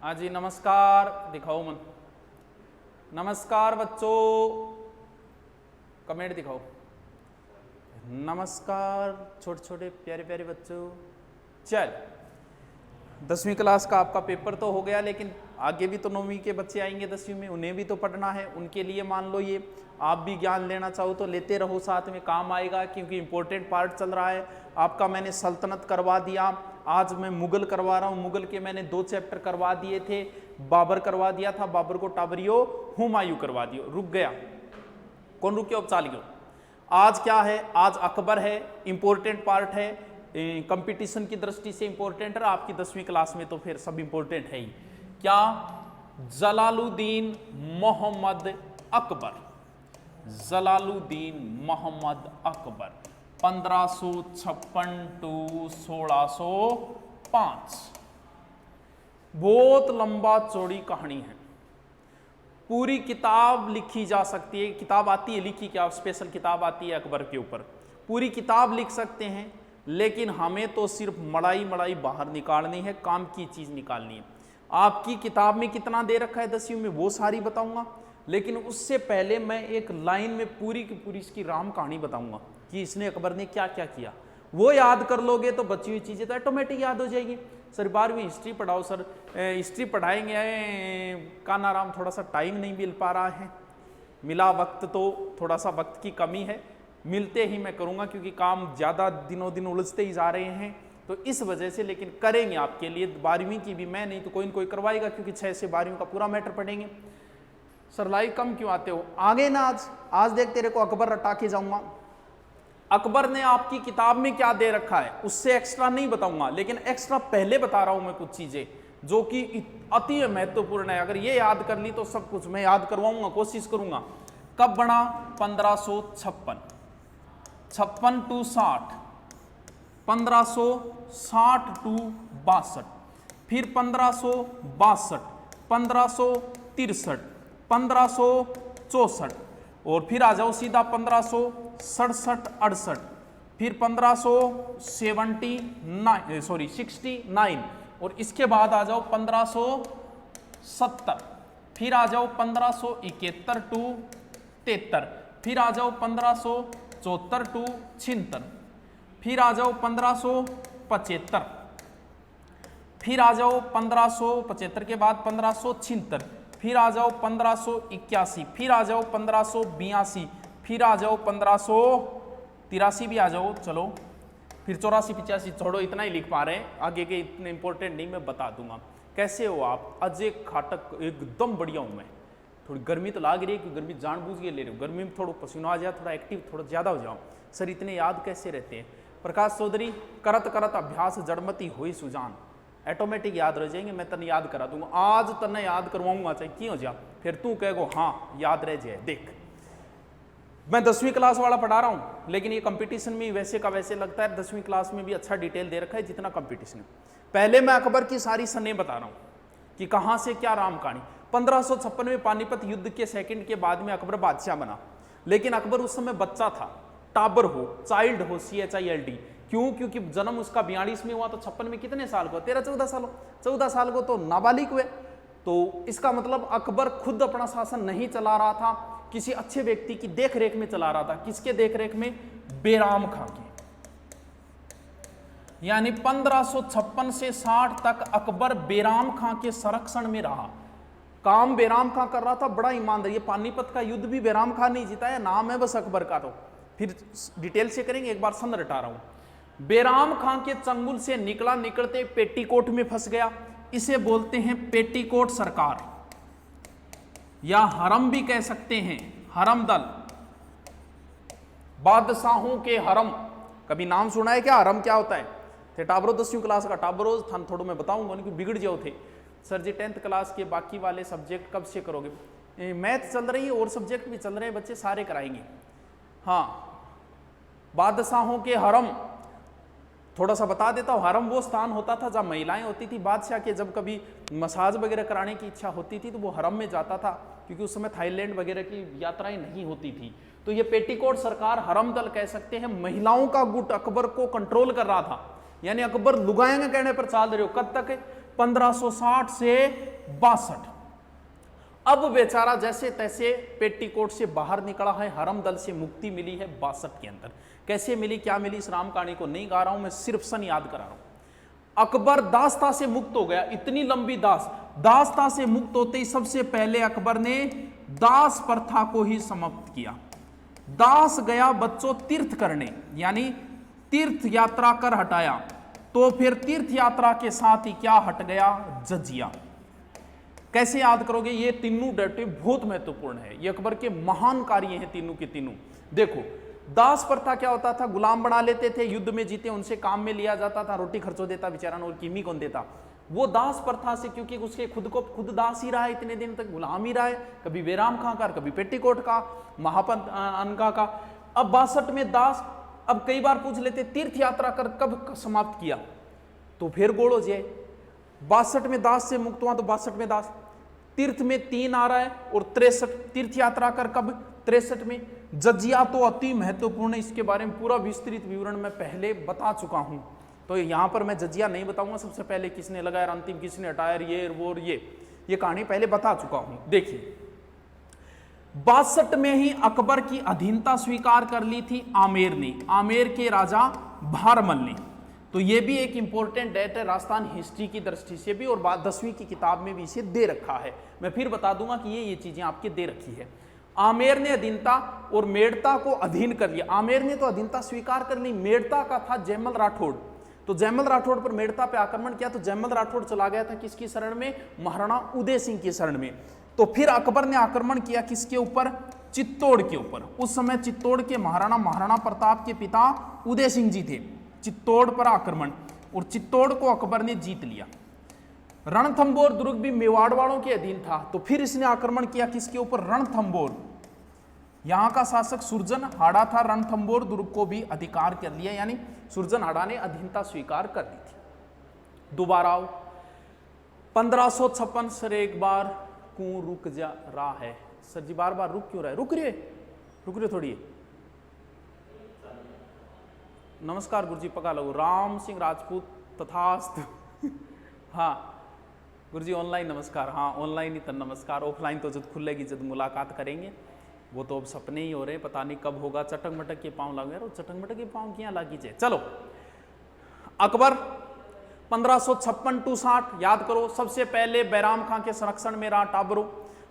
हाँ जी नमस्कार, दिखाओ मन। नमस्कार बच्चों, कमेंट दिखाओ। नमस्कार छोटे छोटे प्यारे प्यारे बच्चों। चल 10वीं क्लास का आपका पेपर तो हो गया, लेकिन आगे भी तो 9वीं के बच्चे आएंगे 10वीं में, उन्हें भी तो पढ़ना है। उनके लिए मान लो ये आप भी ज्ञान लेना चाहो तो लेते रहो, साथ में काम आएगा, क्योंकि इंपॉर्टेंट पार्ट चल रहा है आपका। मैंने सल्तनत करवा दिया, आज मैं मुगल करवा रहा हूँ। मुगल के मैंने 2 चैप्टर करवा दिए थे, बाबर करवा दिया था, बाबर को टाबरियो हुमायूं करवा दियो। रुक गया कौन, रुक गया? अब चाल गयो। आज क्या है? आज अकबर है, इंपॉर्टेंट पार्ट है, कंपटीशन की दृष्टि से इंपॉर्टेंट है। आपकी 10वीं क्लास में तो फिर सब इंपॉर्टेंट है ही। क्या? जलालुद्दीन मोहम्मद अकबर। जलालुद्दीन मोहम्मद अकबर 1556 टू 1605। बहुत लंबा चौड़ी कहानी है, पूरी किताब लिखी जा सकती है। किताब आती है लिखी, क्या स्पेशल किताब आती है अकबर के ऊपर, पूरी किताब लिख सकते हैं। लेकिन हमें तो सिर्फ मड़ाई मड़ाई बाहर निकालनी है, काम की चीज निकालनी है। आपकी किताब में कितना दे रखा है 10वीं में वो सारी बताऊंगा, लेकिन उससे पहले मैं एक लाइन में पूरी की पूरी इसकी राम कहानी बताऊंगा कि इसने अकबर ने क्या क्या किया। वो याद कर लोगे तो बची हुई चीजें तो ऑटोमेटिक याद हो जाएगी। सर 12वीं हिस्ट्री पढ़ाओ सर, हिस्ट्री पढ़ाएंगे कानाराम, थोड़ा सा टाइम नहीं मिल पा रहा है, मिला वक्त तो थोड़ा सा वक्त की कमी है, मिलते ही मैं करूंगा, क्योंकि काम ज़्यादा दिनों दिन उलझते ही जा रहे हैं तो इस वजह से। लेकिन करेंगे आपके लिए, 12वीं की भी मैं नहीं तो कोई न कोई करवाएगा, क्योंकि 6 से 12वीं का पूरा मैटर पढ़ेंगे। सर लाइव कम क्यों आते हो? आगे ना आज देख तेरे को अकबर रटा के जाऊंगा। अकबर ने आपकी किताब में क्या दे रखा है उससे एक्स्ट्रा नहीं बताऊंगा, लेकिन एक्स्ट्रा पहले बता रहा हूं मैं कुछ चीजें जो कि अति महत्वपूर्ण है। अगर ये याद कर ली तो सब कुछ मैं याद करवाऊंगा, कोशिश करूंगा। कब बना? 1556, 56 टू 60, 1560 टू 62, फिर 1562, 1563, 1564, और फिर आ जाओ सीधा 1567-68, फिर 1569, और इसके बाद आ जाओ 1570, फिर आ जाओ 1571 टू 73, फिर आ जाओ 1574 टू 76, फिर आ जाओ 1575, फिर आ जाओ 1575 के बाद 1576, फिर आ जाओ 1581, फिर आ जाओ 1582, फिर आ जाओ 1583 भी आ जाओ, चलो फिर 84-85, छोड़ो इतना ही लिख पा रहे हैं, आगे के इतने इंपॉर्टेंट नहीं, मैं बता दूंगा। कैसे हो आप? अजय खाटक एकदम बढ़िया हूं मैं। थोड़ी गर्मी तो लाग रही है कि गर्मी जानबूझ के ले रहे हो, गर्मी में थोड़ा पसीना आ जाए, थोड़ा एक्टिव थोड़ा ज्यादा हो जाओ। सर इतने याद कैसे रहते हैं? प्रकाश चौधरी, करत करत अभ्यास जड़मती हुई सुजान, ऑटोमेटिक याद रह जाएंगे, मैं तने याद करा दूंगा। आज तने याद करवाऊंगा चाहे क्यों हो जा, फिर तू कहेगो हाँ याद रह जाए। देख मैं 10वीं क्लास वाला पढ़ा रहा हूं, लेकिन ये कंपटीशन में वैसे का वैसे लगता है। 10वीं क्लास में भी अच्छा डिटेल दे रखा है जितना कंपटीशन है। पहले मैं अकबर की सारी सने बता रहा हूं कि कहां से क्या राम कहानी। 1556 में पानीपत युद्ध के सेकंड के बाद में अकबर बादशाह बना, लेकिन अकबर उस समय बच्चा था, टाबर हो, चाइल्ड हो, CHILD। क्यों? क्योंकि जन्म उसका 42 में हुआ, तो 56 में कितने साल को? 13-14 साल हो, 14 साल को तो नाबालिग हुए। तो इसका मतलब अकबर खुद अपना शासन नहीं चला रहा था, किसी अच्छे व्यक्ति की देख रेख में चला रहा था। किसके देख रेख में? बेराम खां के। यानी 1556 से 60 तक अकबर बेराम खां के संरक्षण में रहा। काम बेराम खां कर रहा था, बड़ा ईमानदार। ये पानीपत का युद्ध भी बेराम खां नहीं जीता है, नाम है बस अकबर का। तो फिर डिटेल से करेंगे, एक बार सन रटा रहा हूं। बेराम खां के चंगुल से निकलते पेटीकोट में फंस गया। इसे बोलते हैं पेटीकोट सरकार, या हरम भी कह सकते हैं, हरम दल, बादशाहों के हरम। कभी नाम सुना है क्या? हरम क्या होता है? थे टाबरो 10वीं क्लास का टाबरो थान, थोड़ा मैं बताऊंगा उनकी बिगड़ जाओ थे। सर जी 10th क्लास के बाकी वाले सब्जेक्ट कब से करोगे? मैथ चल रही है और सब्जेक्ट भी चल रहे हैं, बच्चे सारे कराएंगे। हाँ, बादशाहों के हरम थोड़ा सा बता देता हूँ। हरम वो स्थान होता था जहाँ महिलाएं होती थी। बादशाह के जब कभी मसाज वगैरह कराने की इच्छा होती थी तो वो हरम में जाता था, क्योंकि उस समय थाईलैंड वगैरह की यात्राएं नहीं होती थी। तो ये पेटीकोट सरकार, हरम दल कह सकते हैं, महिलाओं का गुट अकबर को कंट्रोल कर रहा था। यानी अकबर लुगाएंगे कहने पर चाल रहे हो। कब तक? 1560 से 62। अब बेचारा जैसे तैसे पेटीकोट से बाहर निकला है, हरम दल से मुक्ति मिली है 62 के अंदर। कैसे मिली, क्या मिली, इस राम कहानी को नहीं गा रहा हूं मैं, सिर्फ सन याद करा रहा हूं। अकबर दासता से मुक्त हो गया, इतनी लंबी दासता से मुक्त होते ही सबसे पहले अकबर ने दास प्रथा को ही समाप्त किया। दास गया बच्चों तीर्थ करने, यानी तीर्थ यात्रा कर हटाया, तो फिर तीर्थ यात्रा के साथ ही क्या हट गया, जजिया। कैसे याद करोगे, ये तीनों डेटे बहुत महत्वपूर्ण है, ये अकबर के महान कार्य हैं तीनों के तीनों। देखो, दास प्रथा क्या होता था, गुलाम बना लेते थे, युद्ध में जीते उनसे काम में लिया जाता था, रोटी खर्चो देता बेचारा, और कीमी कौन देता। वो दास प्रथा से, क्योंकि उसके खुद को खुद दास ही रहा है, इतने दिन तक गुलाम ही रहा है, कभी बेराम खां का, कभी पेटीकोट का, महापंत अनका का। अब 62 में दास। अब कई बार पूछ लेते तीर्थ यात्रा कर कब समाप्त किया, तो फिर गोड़ो जे 62 में दास से मुक्त हुआ, तो 62 में दास। तीर्थ में 3 आ रहा है, और 63 तीर्थ यात्रा कर कब, 63 में। जजिया तो अति महत्वपूर्ण है, इसके बारे में पूरा विस्तृत विवरण मैं पहले बता चुका हूं, तो यहां पर मैं जजिया नहीं बताऊंगा। सबसे पहले किसने लगाया अंतिम, किसने हटाया, ये वो, ये कहानी पहले बता चुका हूं। देखिए, 62 में ही अकबर की अधीनता स्वीकार कर ली थी आमेर ने, आमेर के राजा भारमल ने। तो ये भी एक इंपॉर्टेंट डेट है राजस्थान हिस्ट्री की दृष्टि से भी, और 10वीं की किताब में भी इसे दे रखा है। मैं फिर बता दूंगा कि ये चीजें आपके दे रखी है। आमेर ने अधीनता और मेड़ता को अधीन कर लिया। आमेर ने तो अधीनता स्वीकार कर ली, मेड़ता का था जयमल राठौड़, तो जयमल राठौड़ पर मेड़ता पे आक्रमण किया, तो जयमल राठौड़ चला गया था किसकी शरण में, महाराणा उदय सिंह की शरण में। तो फिर अकबर ने आक्रमण किया किसके ऊपर, चित्तौड़ के ऊपर। उस समय चित्तौड़ के महाराणा प्रताप के पिता उदय सिंह जी थे। चित्तौड़ पर आक्रमण, और चित्तौड़ को अकबर ने जीत लिया। रणथंबोर दुर्ग भी मेवाड़ वालों के अधीन था, तो फिर इसने आक्रमण किया किसके ऊपर, रणथंबोर। यहां का शासक सुरजन हाड़ा था, रणथंबोर दुर्ग को भी अधिकार कर लिया, यानी सुरजन हाड़ा ने अधीनता स्वीकार कर ली थी। दोबारा 1556। सर एक बार क्यों रुक जा रहा है, सर जी बार बार रुक क्यों रहा है, रुक रहे थोड़ी। नमस्कार गुरुजी, पका लो, राम सिंह राजपूत तथास्तु। हाँ गुरुजी ऑनलाइन नमस्कार, हाँ ऑनलाइन ही तो नमस्कार, ऑफलाइन तो जब खुलेगी जब मुलाकात करेंगे, वो तो अब सपने ही हो रहे, पता नहीं कब होगा। चटक मटक के पाँव लगे, चटक मटक के पाँव क्या लागी जाए। चलो, अकबर 1556 टू 60 याद करो। सबसे पहले बैराम खां के संरक्षण में रहा टाबरो।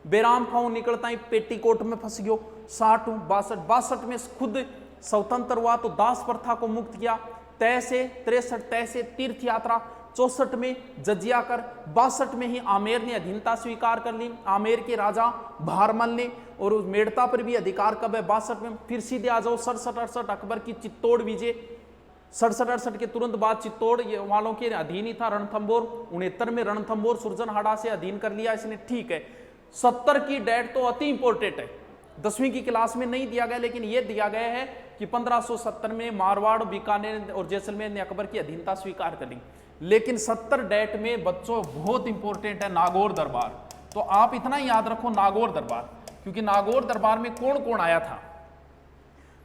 बैराम खां निकलता ही पेटीकोट में फंस गयो। 62 में खुद स्वतंत्र हुआ, तो दास प्रथा को मुक्त किया। 63 से तीर्थ यात्रा। 64 में जजिया कर। 62 में ही आमेर ने अधीनता स्वीकार कर ली, आमेर के राजा भारमल ने, और उस मेड़ता पर भी अधिकार कब है, 62 में। फिर सीधे आ जाओ 67-68 अकबर की चित्तौड़ विजय। 67-68 के तुरंत बाद चित्तौड़ ये वालों के अधीन ही था रणथंबोर। 69 में रणथंबोर सुरजनहाड़ा से अधीन कर लिया इसने, ठीक है। 70 की डेट तो अति इंपॉर्टेंट है, 10वीं की क्लास में नहीं दिया गया, लेकिन यह दिया गया है कि 1570 में मारवाड़, बीकानेर और जैसलमेर ने अकबर की अधीनता स्वीकार कर ली। लेकिन 70 डेट में बच्चों बहुत इंपॉर्टेंट है नागौर दरबार। तो आप इतना ही याद रखो नागौर दरबार, क्योंकि नागौर दरबार में कौन कौन आया था।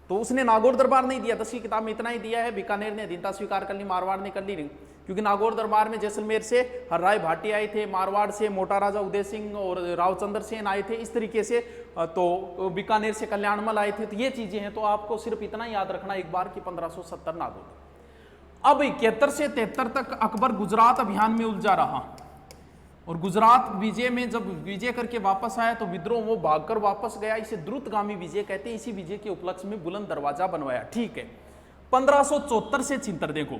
तो उसने नागौर दरबार नहीं दिया, 10वीं किताब में इतना ही दिया है, बीकानेर ने अधीनता स्वीकार कर ली, मारवाड़ ने कर ली नहीं। क्योंकि नागौर दरबार में जैसलमेर से हरराय भाटी आए थे, मारवाड़ से मोटा राजा उदय सिंह और रावचंद्र सेन आए थे, इस तरीके से। तो बीकानेर से कल्याणमल आए थे। तो ये चीजें हैं, तो आपको सिर्फ इतना याद रखना एक बार कि 1570 नागौर। अब 71 से 73 तक अकबर गुजरात अभियान में उलझा रहा, और गुजरात विजय में जब विजय करके वापस आया तो विद्रोह वो भागकर वापस गया। इसे द्रुतगामी विजय कहते हैं। इसी विजय के उपलक्ष्य में बुलंद दरवाजा बनवाया, ठीक है। 1574 से 76 देखो,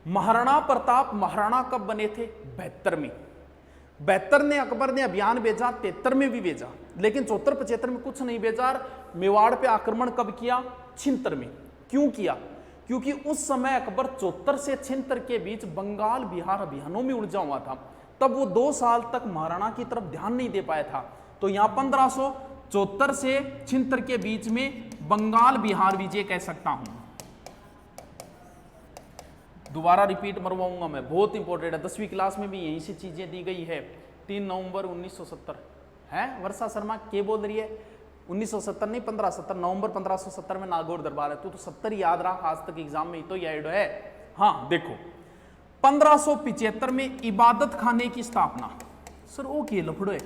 महाराणा प्रताप महाराणा कब बने थे, 72 में। 72 ने अकबर ने अभियान भेजा, 73 में भी भेजा, लेकिन 74-75 में कुछ नहीं भेजा। मेवाड़ पे आक्रमण कब किया, 76 में। क्यों किया, क्योंकि उस समय अकबर 74 से 76 के बीच बंगाल बिहार अभियानों में उलझा हुआ था। तब वो 2 साल तक महाराणा की तरफ ध्यान नहीं दे पाया था। तो यहां 1574 से 76 के बीच में बंगाल बिहार विजय कह सकता हूं। दोबारा रिपीट मरवाऊंगा मैं, बहुत इंपॉर्टेंट है, 10वीं क्लास में भी यहीं से चीजें दी गई है। 3 नवंबर 1970 है, वर्षा शर्मा के बोल रही है, 1970 नहीं 1570, नवंबर 1570 में नागौर दरबार है। तो 70 याद रहा, आज तक एग्जाम में ही तो ये ऐड है। हाँ देखो, 1575 में इबादत खाने की स्थापना। सर वो की लफड़े,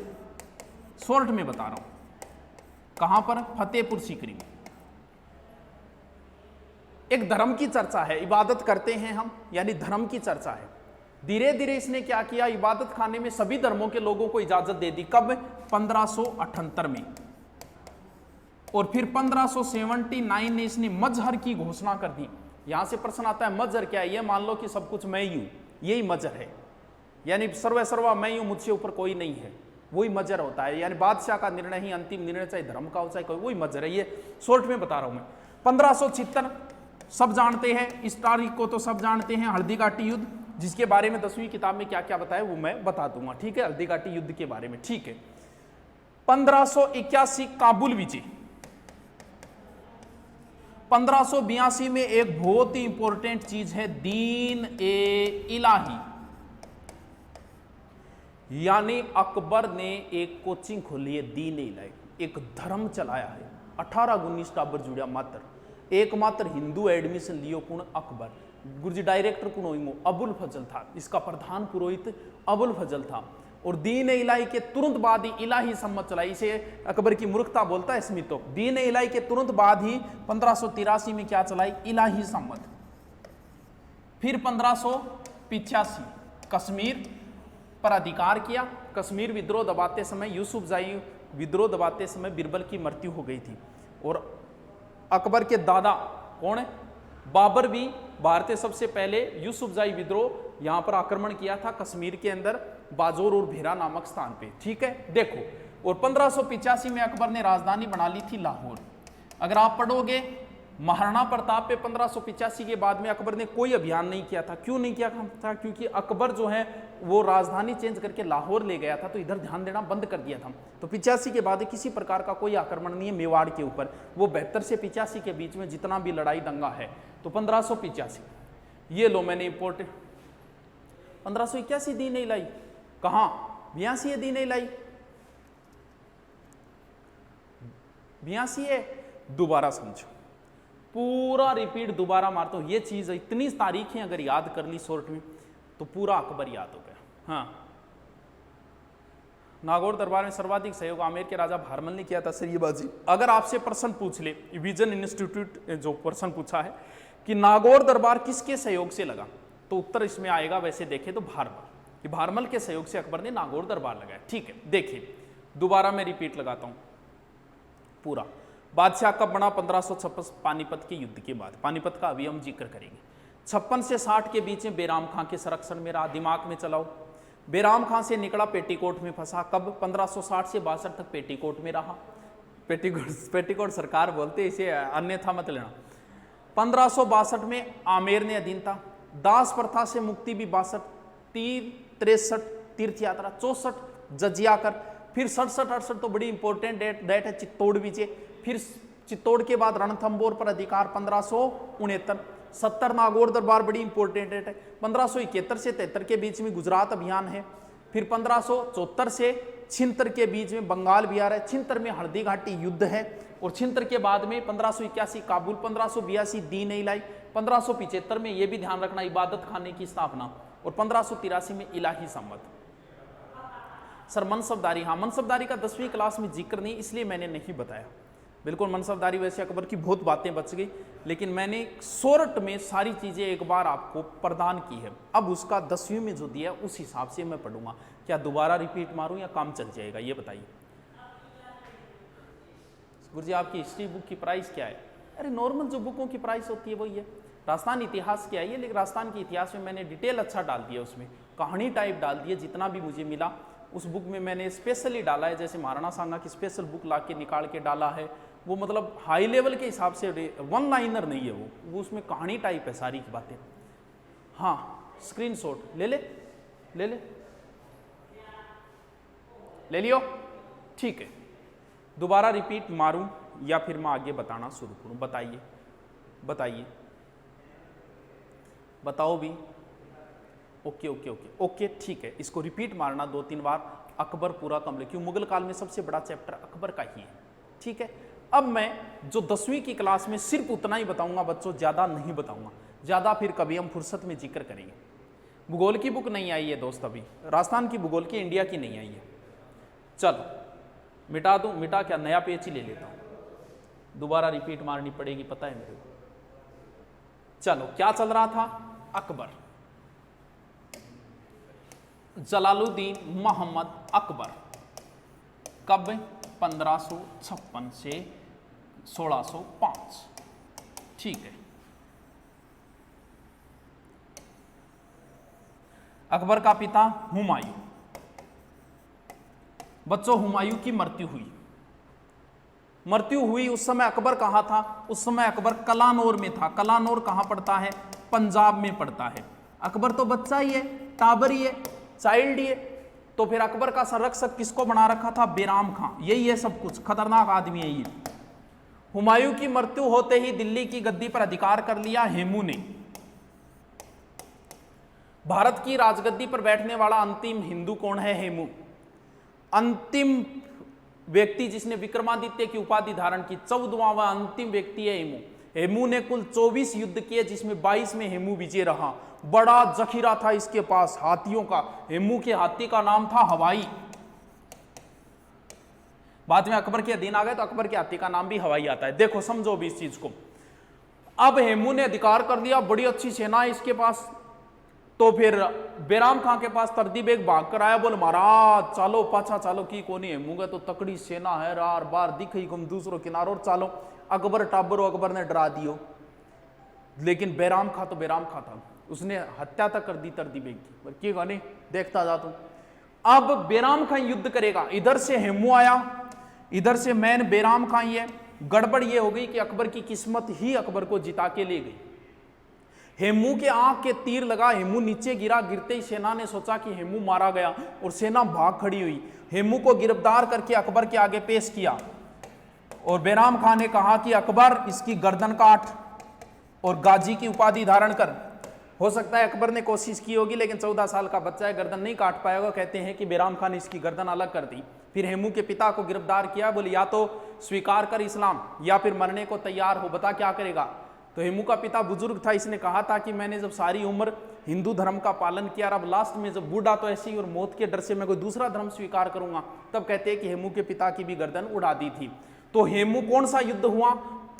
शॉर्ट में बता रहा हूं। कहां पर? फतेहपुर सीकरी में। एक धर्म की चर्चा है, इबादत करते हैं हम, यानी धर्म की चर्चा है। धीरे धीरे इसने क्या किया, इबादत खाने में सभी धर्मों के लोगों को इजाजत दे दी। कब? 1578 में। और फिर 1579 में इसने मजहर की घोषणा कर दी। यहां से प्रश्न आता है मजहर क्या है? ये मान लो कि सब कुछ मैं ही हूं, यही मजहर है, यानी सर्वे सर्वा मैं ही हूं, मुझसे ऊपर कोई नहीं है, वही मजहर होता है। यानी बादशाह का निर्णय ही अंतिम निर्णय, चाहे धर्म का हो चाहे कोई, वही मजहर है। ये शॉर्ट में बता रहा हूं मैं। 1576 सब जानते हैं, इस तारीख को तो सब जानते हैं, हल्दी घाटी युद्ध, जिसके बारे में 10वीं किताब में क्या क्या बताया वो मैं बता दूंगा, ठीक है, हल्दी घाटी युद्ध के बारे में, ठीक है। 1581 काबुल विजय। 1582 में एक बहुत ही इंपॉर्टेंट चीज है, दीन ए इलाही, यानी अकबर ने एक कोचिंग खोली है, दीन ए इलाही, एक धर्म चलाया है। 18-19 टाबर जुड़ा मात्र, एकमात्र हिंदू एडमिशन लियो कुण अकबर। गुरुजी डायरेक्टर कुण होइंगो अबुल फजल था, इसका प्रधान पुरोहित अबुल फजल था। और दीन इलाही के तुरंत बाद ही इलाही सम्मत चलाई, इसे अकबर की मूर्खता बोलता है स्मितो। दीन इलाही के तुरंत बाद ही 1583 में क्या चलाई? इलाही सम्मत। फिर 1585 कश्मीर पर अधिकार किया। कश्मीर विद्रोह दबाते समय, यूसुफ जाई विद्रोह दबाते समय बीरबल की मृत्यु हो गई थी। और अकबर के दादा कौन है? बाबर भी भारत सबसे पहले यूसुफ जाई विद्रोह यहां पर आक्रमण किया था कश्मीर के अंदर, बाजोर और भेरा नामक स्थान पे, ठीक है, देखो। और 1585 में अकबर ने राजधानी बना ली थी लाहौर। अगर आप पढ़ोगे महाराणा प्रताप पे 1585 के बाद में अकबर ने कोई अभियान नहीं किया था। क्यों नहीं किया था? क्योंकि अकबर जो है वो राजधानी चेंज करके लाहौर ले गया था, तो इधर ध्यान देना बंद कर दिया था। तो 85 के बाद किसी प्रकार का कोई आक्रमण नहीं है मेवाड़ के ऊपर। वो 72 से 85 के बीच में जितना भी लड़ाई दंगा है, तो 1585 ये लो मैंने इंपोर्ट। 1581 दीन इलाही कहां? 82 दीन इलाही, 82 है। दोबारा समझो, पूरा रिपीट दोबारा मारता हूं। ये चीज इतनी तारीखें अगर याद कर ली शॉर्ट में तो पूरा अकबर याद हो गया। हाँ, नागौर दरबार में सर्वाधिक सहयोग आमेर के राजा भारमल ने किया था। सर ये बाजी अगर आपसे प्रश्न पूछ ले, विजन इंस्टीट्यूट जो प्रश्न पूछा है कि नागौर दरबार किसके सहयोग से लगा, तो उत्तर इसमें आएगा वैसे देखें तो भारमल, कि भारमल के सहयोग से अकबर ने नागौर दरबार लगाया। ठीक है, देखिए दोबारा मैं रिपीट लगाता हूं पूरा। बादशाह कब बना? 1556 पानीपत के युद्ध के बाद। पानीपत का अभी हम जिक्र करेंगे। 56 से 60 के बीच में बेराम खां के संरक्षण में रहा। दिमाग में चलाओ, बेराम खां से निकला, पेटीकोट में फंसा। कब? 1560 से 62 तक पेटीकोट में रहा। पेटीकोट सरकार बोलते, इसे अन्यथा मत लेना। 1562 में आमेर ने अधीनता, दास प्रथा से मुक्ति भी 62, 63 तीर्थ यात्रा, 64 जजिया कर, फिर 67-68 तो बड़ी इंपॉर्टेंट डेट है, चित्तौड़ विजय। फिर चित्तौड़ के बाद रणथंबोर पर अधिकार 1569, 70 नागौर दरबार, बड़ी इंपॉर्टेंट डेट है। 1571 से 73 के बीच में गुजरात अभियान है। फिर 1574 से छिंतर के बीच में बंगाल बिहार है। छिंतर में हल्दी घाटी युद्ध है। और छिंतर के बाद में 1581 काबुल, 1582 दीन इलाही, 1575 में यह भी ध्यान रखना इबादत खाने की स्थापना, और 1583 में इलाही सम्मत। सर मनसबदारी, हाँ मनसबदारी का 10वीं क्लास में जिक्र नहीं, इसलिए मैंने नहीं बताया। बिल्कुल मनसबदारी वैसे अकबर की बहुत बातें बच गई, लेकिन मैंने शॉर्ट में सारी चीज़ें एक बार आपको प्रदान की है। अब उसका 10वीं में जो दिया उस हिसाब से मैं पढ़ूंगा। क्या दोबारा रिपीट मारूं या काम चल जाएगा, ये बताइए। गुरुजी आपकी हिस्ट्री बुक की प्राइस क्या है? अरे नॉर्मल जो बुकों की प्राइस होती है वही है। राजस्थान इतिहास क्या है, लेकिन राजस्थान के इतिहास में मैंने डिटेल अच्छा डाल दिया, उसमें कहानी टाइप डाल दी है। जितना भी मुझे मिला उस बुक में मैंने स्पेशली डाला है। जैसे महाराणा सांगा की स्पेशल बुक ला के निकाल के डाला है, वो मतलब हाई लेवल के हिसाब से, वन लाइनर नहीं है वो उसमें कहानी टाइप है सारी की बातें। हाँ स्क्रीनशॉट ले ले ले ले ले लियो, ठीक है। दोबारा रिपीट मारूं या फिर मैं आगे बताना शुरू करूं? बताइए बताइए, बताओ भी। ओके ओके ओके ओके, ठीक है। इसको रिपीट मारना 2-3 बार, अकबर पूरा कंप्लीट, क्यों मुगल काल में सबसे बड़ा चैप्टर अकबर का ही है। ठीक है, अब मैं जो 10वीं की क्लास में सिर्फ उतना ही बताऊंगा बच्चों, ज्यादा नहीं बताऊंगा। ज्यादा फिर कभी हम फुर्सत में जिक्र करेंगे। भूगोल की बुक नहीं आई है दोस्त, अभी राजस्थान की भूगोल की, इंडिया की नहीं आई है। चलो मिटा दूं, मिटा क्या, नया पेज ही ले लेता हूं, दोबारा रिपीट मारनी पड़ेगी, पता है मेरे को। चलो क्या चल रहा था, अकबर, जलालुद्दीन मोहम्मद अकबर, कब, 1556 से 1605, ठीक है। अकबर का पिता हुमायूं, बच्चों हुमायूं की मृत्यु हुई, उस समय अकबर कहां था, उस समय अकबर कलानौर में था। कलानौर कहां पड़ता है, पंजाब में पड़ता है। अकबर तो बच्चा ही है, टाबर ही है, चाइल्ड ही है, तो फिर अकबर का संरक्षक किसको बना रखा था, बेराम खां, यही है सब कुछ, खतरनाक आदमी है ये। हुमायूं की मृत्यु होते ही दिल्ली की गद्दी पर अधिकार कर लिया हेमू ने। भारत की राजगद्दी पर बैठने वाला अंतिम हिंदू कौन है, हेमू। अंतिम व्यक्ति जिसने विक्रमादित्य की उपाधि धारण की, 14वां अंतिम व्यक्ति है हेमू। हेमू ने कुल 24 युद्ध किए, जिसमें 22 में हेमू विजय रहा। बड़ा जखीरा था इसके पास हाथियों का। हेमू के हाथी का नाम था हवाई। बाद में अकबर के अधीन आ गए तो अकबर के हाथी का नाम भी हवाई आता है। देखो समझो भी इस चीज को। अब हेमू ने अधिकार कर लिया, बड़ी अच्छी सेना है इसके पास। तो फिर बेराम खां के पास तरदी बेग भाग कर आया, बोल महाराज चालो पाछा चालो की कोनी हेमू का तो तकड़ी सेना है, रार बार दिख ही गुम दूसरो किनारो चालो। अकबर टाबरो अकबर ने डरा दियो, लेकिन बेराम खां तो बेराम खां था, उसने हत्या तक कर दी तरदी बेग की। की गाने देखता जा तू। अब बेराम खां युद्ध करेगा, इधर से हेमू आया, इधर से मैन बेराम खां ही है। गड़बड़ ये हो गई कि अकबर की किस्मत ही अकबर को जिता के ले गई। हेमू के आंख के तीर लगा, हेमू नीचे गिरा, गिरते ही सेना ने सोचा कि हेमू मारा गया और सेना भाग खड़ी हुई। हेमू को गिरफ्तार करके अकबर के आगे पेश किया और बेराम खां ने कहा कि अकबर इसकी गर्दन काट और गाजी की उपाधि धारण कर। हो सकता है अकबर ने कोशिश की होगी, लेकिन 14 साल का बच्चा है, गर्दन नहीं काट पाएगा। कहते हैं कि बेराम खां ने इसकी गर्दन अलग कर दी। फिर हेमू के पिता को गिरफ्तार किया, बोले या तो स्वीकार कर इस्लाम या फिर मरने को तैयार हो, बता क्या करेगा। तो हेमू का पिता बुजुर्ग था, इसने कहा था कि मैंने जब सारी उम्र हिंदू धर्म का पालन किया, अब लास्ट में जब बूढ़ा तो ऐसे ही और मौत के डर से मैं कोई दूसरा धर्म स्वीकार करूंगा। तब कहते हैं कि हेमू के पिता की भी गर्दन उड़ा दी थी। तो हेमू कौन सा युद्ध हुआ,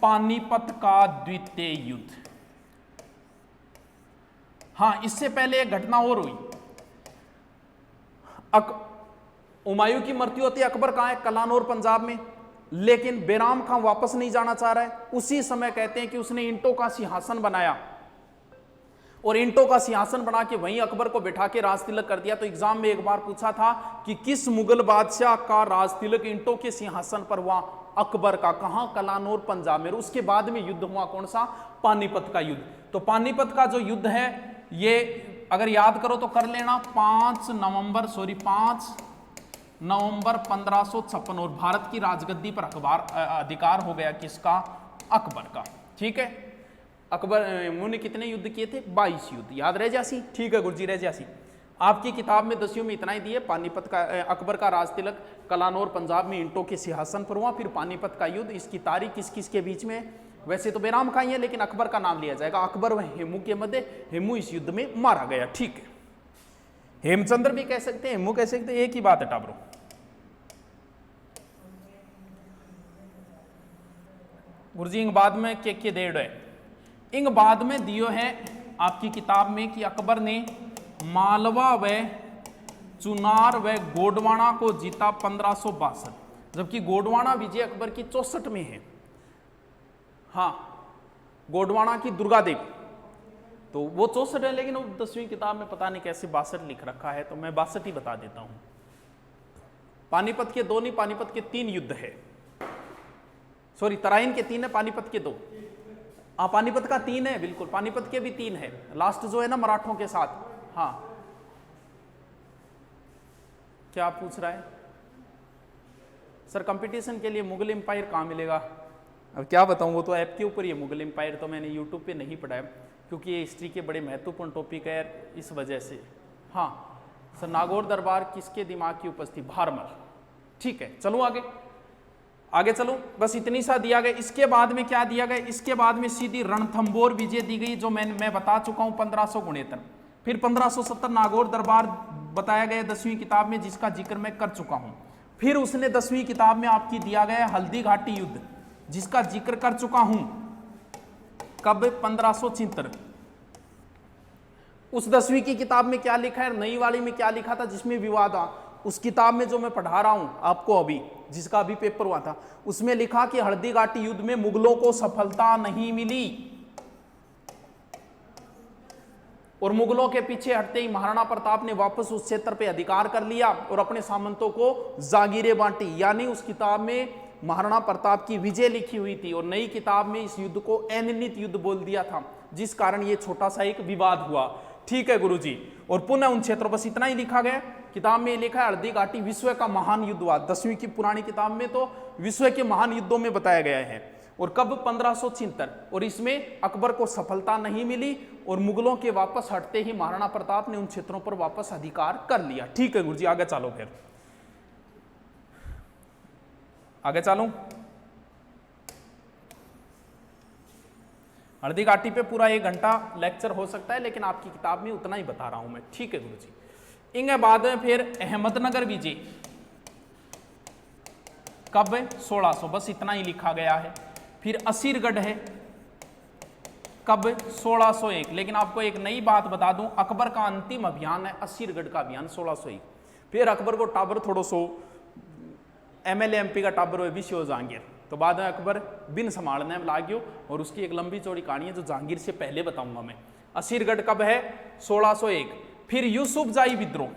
पानीपत का द्वितीय युद्ध। हाँ, इससे पहले एक घटना और हुई। हुमायूं की मृत्यु होती है, अकबर कहां है, कलानौर पंजाब में, लेकिन बेराम खां वापस नहीं जाना चाह रहा है। उसी समय कहते हैं कि उसने ईंटों का सिंहासन बनाया और ईंटों का सिंहासन बना के वहीं अकबर को बैठा के राज तिलक कर दिया। तो एग्जाम में एक बार पूछा था कि किस मुगल बादशाह का राज तिलक ईंटों के सिंहासन पर हुआ, अकबर का। कहां, कलानौर पंजाब में। उसके बाद में युद्ध हुआ कौन सा, पानीपत का युद्ध। तो पानीपत का जो युद्ध है, ये अगर याद करो तो कर लेना, 5 नवंबर 1556 और भारत की राजगद्दी पर अधिकार हो गया किसका, अकबर का। ठीक है, अकबर ने कितने युद्ध किए थे, 22 युद्ध। याद रह जासी, ठीक है गुरुजी, रह जासी। आपकी किताब में 10वीं में इतना ही दिए। पानीपत का अकबर का राज तिलक कलानौर पंजाब में ईंटों के सिंहासन पर हुआ। फिर पानीपत का युद्ध, इसकी तारीख किस किस के बीच में, वैसे तो बेराम खां ही है, लेकिन अकबर का नाम लिया जाएगा। अकबर व हेमू के मध्य, हेमू इस युद्ध में मारा गया। ठीक है, हेमचंद्र भी कह सकते हैं, हेमू कह सकते हैं, एक ही बात है टाबरो। गुरुजी इंग बाद में के डेढ़ है, इंग बाद में दियो है आपकी किताब में कि अकबर ने मालवा व चुनार व गोडवाना को जीता 1562, जबकि गोडवाना विजय अकबर की 64 में है। हाँ, गोडवाना की दुर्गा देवी, तो वो 64 है, लेकिन वो 10वीं किताब में पता नहीं कैसे 62 लिख रखा है, तो मैं 62 ही बता देता हूं। पानीपत के 2 नहीं, पानीपत के 3 युद्ध है। सॉरी, तराइन के 3 है, पानीपत के 2। हाँ, पानीपत का 3 है, बिल्कुल, पानीपत के भी 3 है, लास्ट जो है ना मराठों के साथ। हाँ, क्या पूछ रहा है सर, कंपटीशन के लिए मुगल एम्पायर कहाँ मिलेगा? अब क्या बताऊँ, वो तो ऐप के ऊपर ही है। मुगल एम्पायर तो मैंने यूट्यूब पे नहीं पढ़ा है, क्योंकि ये हिस्ट्री के बड़े महत्वपूर्ण टॉपिक है इस वजह से। हाँ सर, नागौर दरबार किसके दिमाग की उपस्थिति, भारमल। ठीक है, चलो आगे आगे चलो, बस इतनी सा दिया गया। इसके बाद में क्या दिया गया, इसके बाद में सीधी रणथंबोर विजय दी गई, जो मैं बता चुका हूं 1569। फिर 1570 नागौर दरबार बताया गया 10वीं किताब में, जिसका जिक्र मैं कर चुका हूं। फिर उसने 10वीं किताब में आपकी दिया गया हल्दी घाटी युद्ध, जिसका जिक्र कर चुका हूं, कब? 1576। उस 10वीं की किताब में क्या लिखा है, नई वाली में क्या लिखा था जिसमें विवाद आ, उस किताब में जो मैं पढ़ा रहा हूं आपको अभी, जिसका अभी पेपर हुआ था, उसमें लिखा कि हल्दी घाटी युद्ध में मुगलों को सफलता नहीं मिली और मुगलों के पीछे हटते ही महाराणा प्रताप ने वापस उस क्षेत्र पे अधिकार कर लिया और अपने सामंतों को जागीरें बांटी। यानी उस किताब में महाराणा प्रताप की विजय लिखी हुई थी और नई किताब में इस युद्ध को अनिर्णित युद्ध बोल दिया था, जिस कारण ये छोटा सा एक विवाद हुआ। ठीक है गुरुजी। और पुनः उन क्षेत्रों बस इतना ही लिखा गया। किताब में लिखा है हल्दी घाटी विश्व का महान युद्ध हुआ। 10वीं की पुरानी किताब में तो विश्व के महान युद्धों में बताया गया है। और कब? 1576। और इसमें अकबर को सफलता नहीं मिली और मुगलों के वापस हटते ही महाराणा प्रताप ने उन क्षेत्रों पर वापस अधिकार कर लिया। ठीक है गुरुजी, आगे चलो, फिर आगे चलूं। हल्दी घाटी पे पूरा 1 घंटा लेक्चर हो सकता है, लेकिन आपकी किताब में उतना ही बता रहा हूं मैं। ठीक है गुरुजी। इनके बाद में फिर अहमदनगर विजय कब? 1600, बस इतना ही लिखा गया है। फिर असीरगढ़ है कब? 1601। लेकिन आपको एक नई बात बता दूं, अकबर का अंतिम अभियान है असीरगढ़ का अभियान 1601। फिर अकबर को टाबर थोड़ो सो MLA MP का टाबर हुए भी शिव जहांगीर, तो बाद में अकबर बिन संभालने में लाग्यो और उसकी एक लंबी चौड़ी कहानी है जो जहांगीर से पहले बताऊंगा मैं। असीरगढ़ कब है? 1601। फिर यूसुफजाई विद्रोह,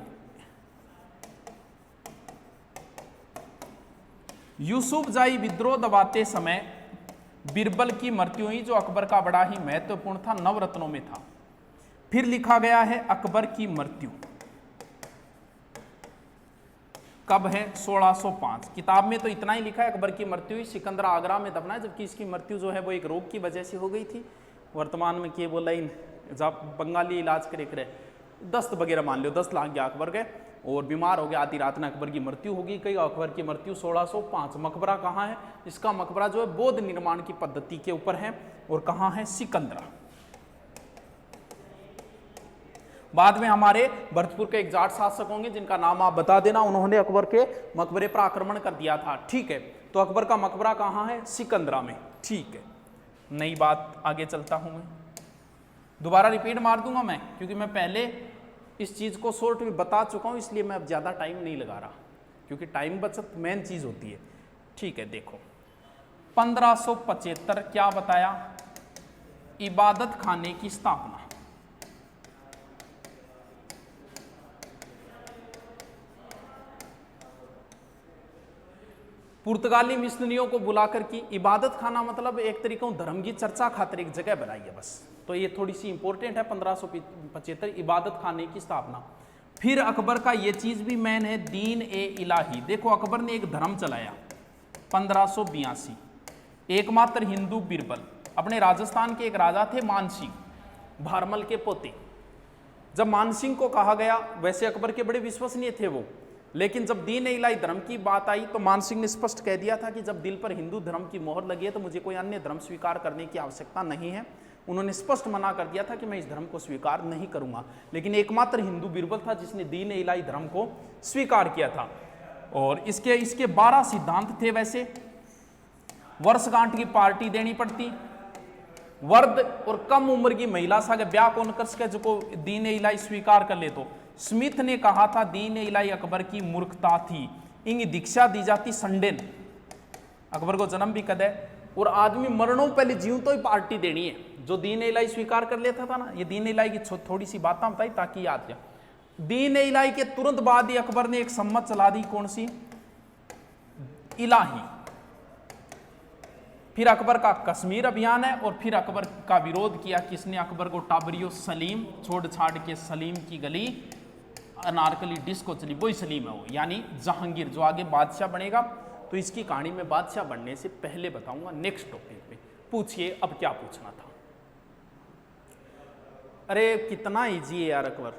यूसुफजाई विद्रोह दबाते समय बीरबल की मृत्यु हुई, जो अकबर का बड़ा ही महत्वपूर्ण था, नवरत्नों में था। फिर लिखा गया है अकबर की मृत्यु कब है? 1605। किताब में तो इतना ही लिखा है, अकबर की मृत्यु हुई सिकंदरा आगरा में दफना है, जबकि इसकी मृत्यु जो है वो एक रोग की वजह से हो गई थी। वर्तमान में के बोला जब बंगाली इलाज करे करे दस्त वगैरह मान लो, 10 लाख गया अकबर के और बीमार हो गया, आधी रात में अकबर की मृत्यु होगी। कई अकबर की मृत्यु 1605। मकबरा कहाँ है? इसका मकबरा जो है बौद्ध निर्माण की पद्धति के ऊपर है और कहाँ है? सिकंदरा। बाद में हमारे भरतपुर के एक जाट शासक होंगे जिनका नाम आप बता देना, उन्होंने अकबर के मकबरे पर आक्रमण कर दिया था। ठीक है, तो अकबर का मकबरा कहाँ है? सिकंदरा में। ठीक है, नई बात आगे चलता हूं मैं, दोबारा रिपीट मार दूंगा मैं, क्योंकि मैं पहले इस चीज को शॉर्ट में बता चुका हूं, इसलिए मैं अब ज्यादा टाइम नहीं लगा रहा, क्योंकि टाइम बचत मेन चीज होती है। ठीक है, देखो 1575 क्या बताया? इबादत खाने की स्थापना। पुर्तगाली मिशनरियों को बुलाकर की इबादत खाना, मतलब एक तरीके धर्म की चर्चा खातिर एक जगह बनाई है बस, तो ये थोड़ी सी इंपॉर्टेंट है। 1575 इबादत खाने की स्थापना। फिर अकबर का ये चीज भी मैन है, दीन ए इलाही। देखो अकबर ने एक धर्म चलाया 1582, एकमात्र हिंदू बीरबल। अपने राजस्थान के एक राजा थे मानसिंह, भारमल के पोते। जब मानसिंह को कहा गया, वैसे अकबर के बड़े विश्वसनीय थे वो, लेकिन जब दीन इलाही धर्म की बात आई तो मानसिंह ने स्पष्ट कह दिया था कि जब दिल पर हिंदू धर्म की मोहर लगी है तो मुझे कोई अन्य धर्म स्वीकार करने की आवश्यकता नहीं है। उन्होंने स्पष्ट मना कर दिया था कि मैं इस धर्म को स्वीकार नहीं करूंगा, लेकिन एकमात्र हिंदू बीरबल था जिसने दीन इलाही धर्म को स्वीकार किया था। और इसके 12 सिद्धांत थे। वैसे वर्षगांठ की पार्टी देनी पड़ती, वर्द और कम उम्र की महिला सागे ब्याह कौन कर सके जो दीन इलाही स्वीकार कर ले। तो स्मिथ ने कहा था दीन इलाही अकबर की मूर्खता थी, इंग दीक्षा दी जाती संडेन। अकबर को जन्म भी कदे और आदमी मरणों पहले जीव तो ही पार्टी देनी है। जो दीन इलाही स्वीकार कर लेता था ना, ये दीन इलाही की थोड़ी सी बातें बताई ताकि याद जाए। दीन इलाही के तुरंत बाद ही अकबर ने एक सम्मत चला दी, कौन सी? इलाही। फिर अकबर का कश्मीर अभियान है और फिर अकबर का विरोध किया किसने? अकबर को टाबरियो सलीम, छोड़ छाड़ के सलीम की गली, अनारकली डिस्को चली, वही सलीम है वो, यानी जहांगीर जो आगे बादशाह बनेगा। तो इसकी कहानी में बादशाह बनने से पहले बताऊंगा नेक्स्ट टॉपिक पे। पूछिए अब क्या पूछना था। अरे कितना इजी है यार अकबर।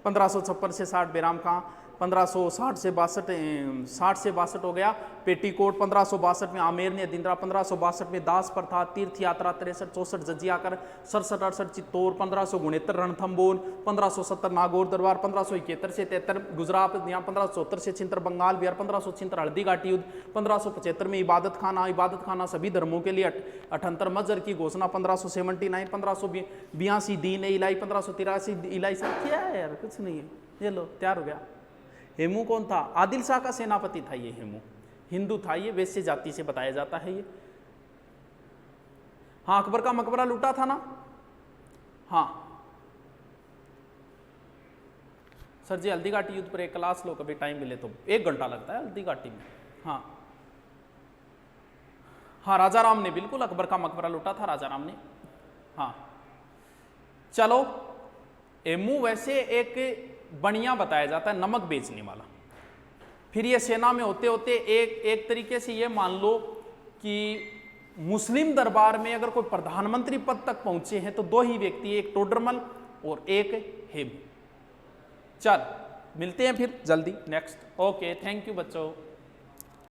1556 से 60 बैराम खां, 1560 से 62 हो गया। पेटीकोट 1562 में आमेर ने दिंदरा, 1562 में दास पर था, तीर्थ यात्रा 63 64 जजिया कर, 67 68 चित्तौर, 1569 रणथंबोर, 1570 नागौर दरबार, 1571 से 73 गुजरात, यहाँ 1574 से छिंतर बंगाल बिहार, 1576 हल्दी घाटी युद्ध, 1575 में इबादत खाना सभी धर्मों के लिए 78 मजर की घोषणा, 1579 1582 दीन इलाई, 1583 इलाई। सब क्या है यार, कुछ नहीं है। ये लो तैयार हो गया। हेमू कौन था? आदिल शाह का सेनापति था ये हेमू, हिंदू था ये, वैश्य जाति से बताया जाता है ये। हाँ, अकबर का मकबरा लूटा था ना। हाँ सर जी, हल्दी घाटी युद्ध पर एक क्लास लो, कभी टाइम मिले तो, 1 घंटा लगता है हल्दी घाटी में। हाँ हाँ, राजा राम ने बिल्कुल अकबर का मकबरा लूटा था, राजा राम ने। हाँ चलो, हेमू वैसे एक बनिया बताया जाता है, नमक बेचने वाला। फिर ये सेना में होते होते एक तरीके से ये मान लो कि मुस्लिम दरबार में अगर कोई प्रधानमंत्री पद तक पहुंचे हैं तो 2 ही व्यक्ति, एक टोडरमल और एक हेमू। चल मिलते हैं फिर जल्दी नेक्स्ट। ओके, थैंक यू बच्चों।